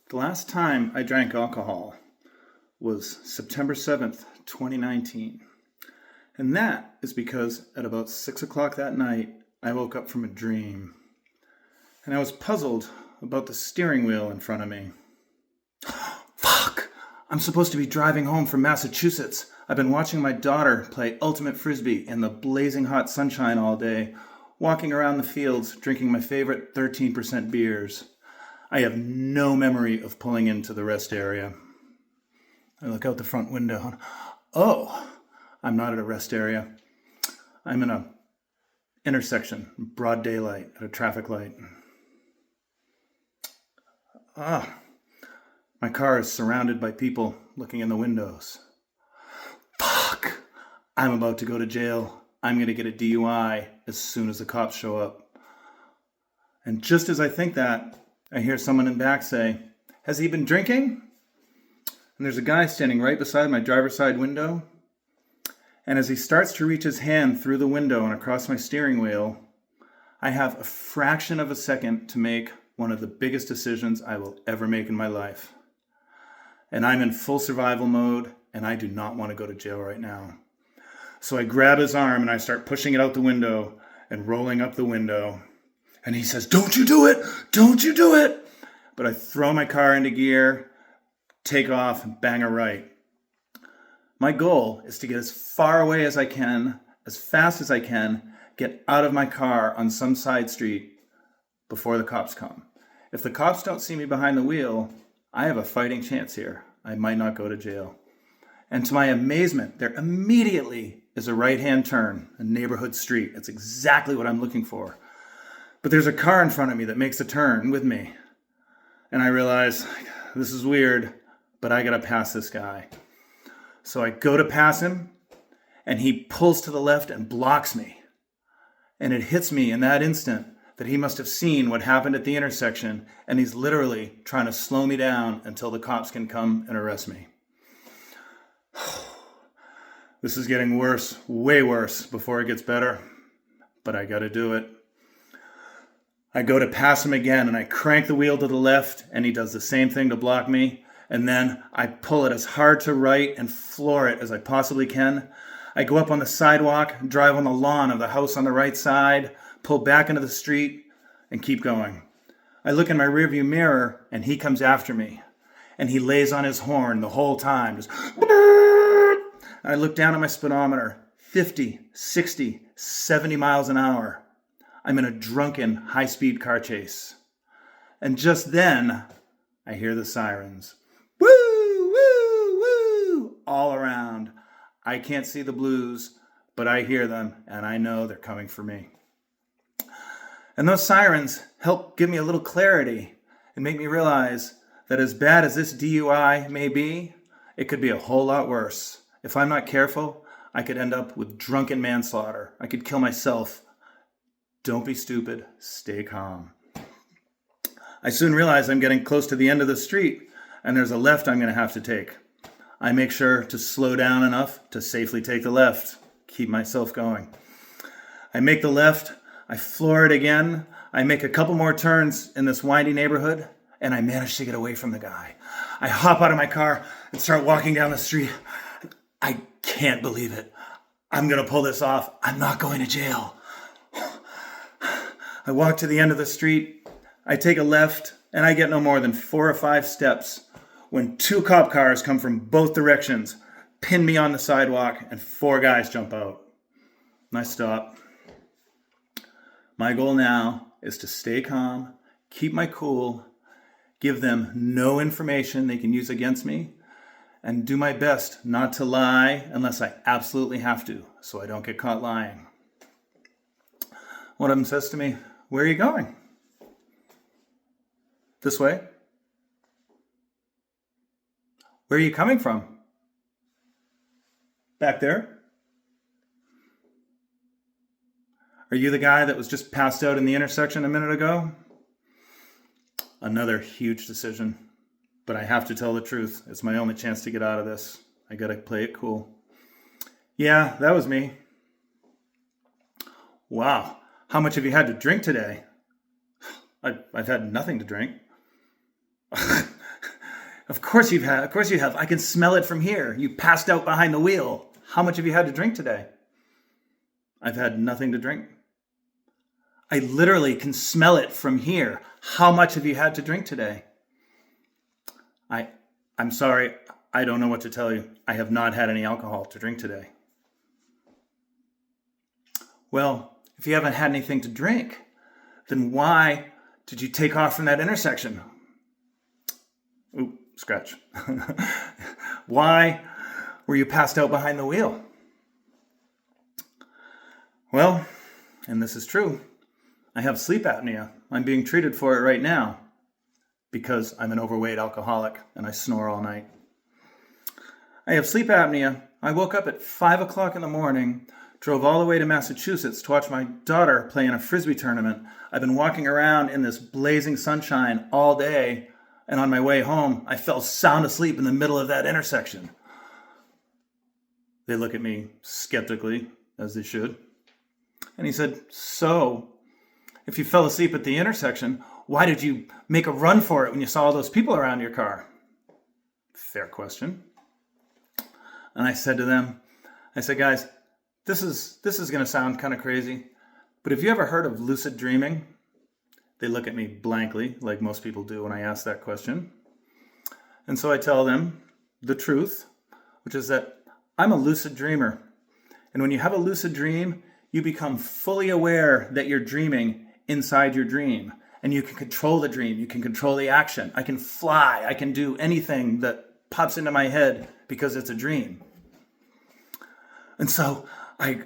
The last time I drank alcohol was September 7th, 2019. And that is because at about 6 o'clock that night, I woke up from a dream. And I was puzzled about the steering wheel in front of me. Fuck! I'm supposed to be driving home from Massachusetts. I've been watching my daughter play ultimate frisbee in the blazing hot sunshine all day, walking around the fields, drinking my favorite 13% beers. I have no memory of pulling into the rest area. I look out the front window. Oh, I'm not at a rest area. I'm in a intersection, broad daylight, at a traffic light. My car is surrounded by people looking in the windows. Fuck! I'm about to go to jail. I'm going to get a DUI as soon as the cops show up. And just as I think that, I hear someone in back say, "Has he been drinking?" And there's a guy standing right beside my driver's side window. And as he starts to reach his hand through the window and across my steering wheel, I have a fraction of a second to make one of the biggest decisions I will ever make in my life. And I'm in full survival mode, and I do not want to go to jail right now. So I grab his arm and I start pushing it out the window and rolling up the window. And he says, "Don't you do it! Don't you do it!" But I throw my car into gear, take off, and bang a right. My goal is to get as far away as I can, as fast as I can, get out of my car on some side street before the cops come. If the cops don't see me behind the wheel, I have a fighting chance here. I might not go to jail. And to my amazement, there immediately is a right-hand turn, a neighborhood street. It's exactly what I'm looking for. But there's a car in front of me that makes a turn with me. And I realize, this is weird, but I gotta pass this guy. So I go to pass him, and he pulls to the left and blocks me. And it hits me in that instant that he must have seen what happened at the intersection, and he's literally trying to slow me down until the cops can come and arrest me. This is getting worse, way worse, before it gets better, but I gotta do it. I go to pass him again, and I crank the wheel to the left, and he does the same thing to block me, and then I pull it as hard to right and floor it as I possibly can. I go up on the sidewalk, drive on the lawn of the house on the right side, pull back into the street, and keep going. I look in my rearview mirror, and he comes after me, and he lays on his horn the whole time, just... I look down at my speedometer, 50, 60, 70 miles an hour. I'm in a drunken, high-speed car chase. And just then, I hear the sirens. Woo, woo, woo, all around. I can't see the blues, but I hear them, and I know they're coming for me. And those sirens help give me a little clarity and make me realize that as bad as this DUI may be, it could be a whole lot worse. If I'm not careful, I could end up with drunken manslaughter. I could kill myself. Don't be stupid. Stay calm. I soon realize I'm getting close to the end of the street, and there's a left I'm going to have to take. I make sure to slow down enough to safely take the left. Keep myself going. I make the left. I floor it again. I make a couple more turns in this windy neighborhood, and I manage to get away from the guy. I hop out of my car and start walking down the street. I can't believe it. I'm going to pull this off. I'm not going to jail. I walk to the end of the street. I take a left, and I get no more than 4 or 5 steps when 2 cop cars come from both directions, pin me on the sidewalk, and 4 guys jump out. And I stop. My goal now is to stay calm, keep my cool, give them no information they can use against me, and do my best not to lie unless I absolutely have to, so I don't get caught lying. One of them says to me, "Where are you going?" "This way." "Where are you coming from?" "Back there." "Are you the guy that was just passed out in the intersection a minute ago?" Another huge decision. But I have to tell the truth. It's my only chance to get out of this. I gotta play it cool. "Yeah, that was me." "Wow, how much have you had to drink today?" I've had nothing to drink." Of course you have. I can smell it from here. You passed out behind the wheel. How much have you had to drink today? I've had nothing to drink. I literally can smell it from here. How much have you had to drink today? I'm sorry. I don't know what to tell you. I have not had any alcohol to drink today. Well, if you haven't had anything to drink, then why did you take off from that intersection? Ooh, scratch. Why were you passed out behind the wheel? Well, and this is true, I have sleep apnea. I'm being treated for it right now because I'm an overweight alcoholic and I snore all night. I have sleep apnea. I woke up at 5 o'clock in the morning, drove all the way to Massachusetts to watch my daughter play in a Frisbee tournament. I've been walking around in this blazing sunshine all day, and on my way home, I fell sound asleep in the middle of that intersection. They look at me skeptically, as they should. And he said, so, if you fell asleep at the intersection, why did you make a run for it when you saw all those people around your car? Fair question. And I said to them, guys, this is going to sound kind of crazy, but have you ever heard of lucid dreaming? They look at me blankly, like most people do when I ask that question. And so I tell them the truth, which is that I'm a lucid dreamer. And when you have a lucid dream, you become fully aware that you're dreaming inside your dream. And you can control the dream. You can control the action. I can fly. I can do anything that pops into my head because it's a dream. And so I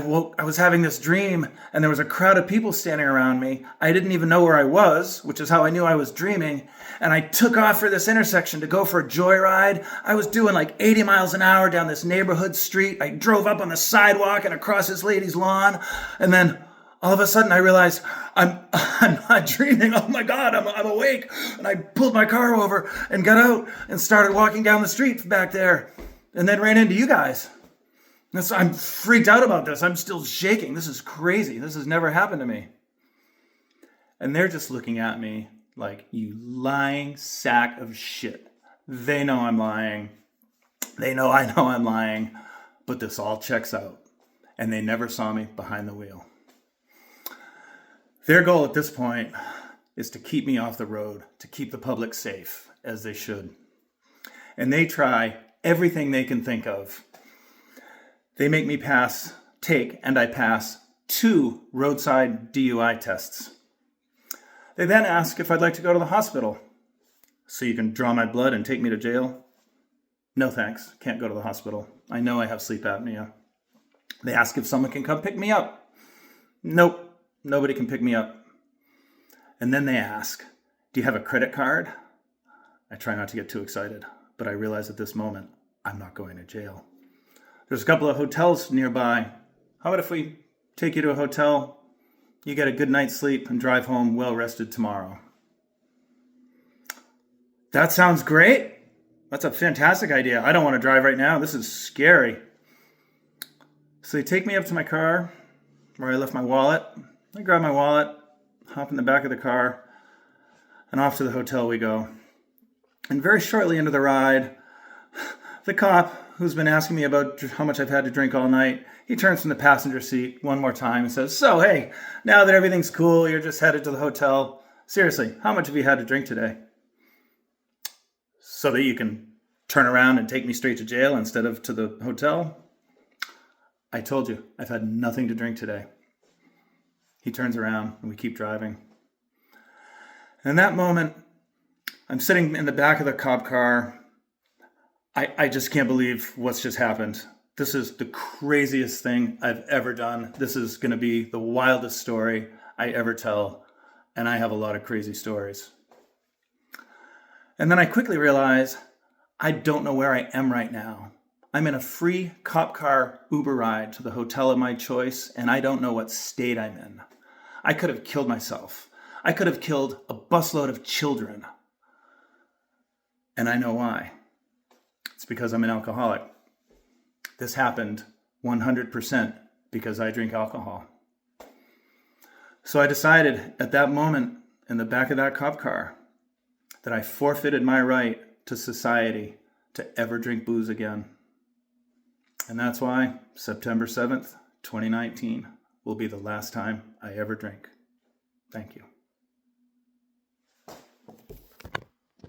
was having this dream, and there was a crowd of people standing around me. I didn't even know where I was, which is how I knew I was dreaming. And I took off for this intersection to go for a joyride. I was doing like 80 miles an hour down this neighborhood street. I drove up on the sidewalk and across this lady's lawn. And then all of a sudden I realized I'm not dreaming. Oh my God, I'm awake. And I pulled my car over and got out and started walking down the street back there, and then ran into you guys. I'm freaked out about this. I'm still shaking. This is crazy. This has never happened to me. And they're just looking at me like, you lying sack of shit. They know I'm lying. They know I know I'm lying. But this all checks out. And they never saw me behind the wheel. Their goal at this point is to keep me off the road, to keep the public safe, as they should. And they try everything they can think of. They make me pass 2 roadside DUI tests. They then ask if I'd like to go to the hospital. So you can draw my blood and take me to jail? No thanks, can't go to the hospital. I know I have sleep apnea. They ask if someone can come pick me up. Nope, nobody can pick me up. And then they ask, do you have a credit card? I try not to get too excited, but I realize at this moment, I'm not going to jail. There's a couple of hotels nearby. How about if we take you to a hotel, you get a good night's sleep, and drive home well rested tomorrow? That sounds great. That's a fantastic idea. I don't want to drive right now. This is scary. So they take me up to my car where I left my wallet. I grab my wallet, hop in the back of the car, and off to the hotel we go. And very shortly into the ride, the cop, who's been asking me about how much I've had to drink all night, he turns from the passenger seat one more time and says, so, hey, now that everything's cool, you're just headed to the hotel. Seriously, how much have you had to drink today? So that you can turn around and take me straight to jail instead of to the hotel? I told you, I've had nothing to drink today. He turns around and we keep driving. And in that moment, I'm sitting in the back of the cop car. I just can't believe what's just happened. This is the craziest thing I've ever done. This is going to be the wildest story I ever tell. And I have a lot of crazy stories. And then I quickly realize I don't know where I am right now. I'm in a free cop car Uber ride to the hotel of my choice, and I don't know what state I'm in. I could have killed myself. I could have killed a busload of children. And I know why. It's because I'm an alcoholic. This happened 100% because I drink alcohol. So I decided at that moment in the back of that cop car that I forfeited my right to society to ever drink booze again. And that's why September 7th, 2019 will be the last time I ever drink. Thank you.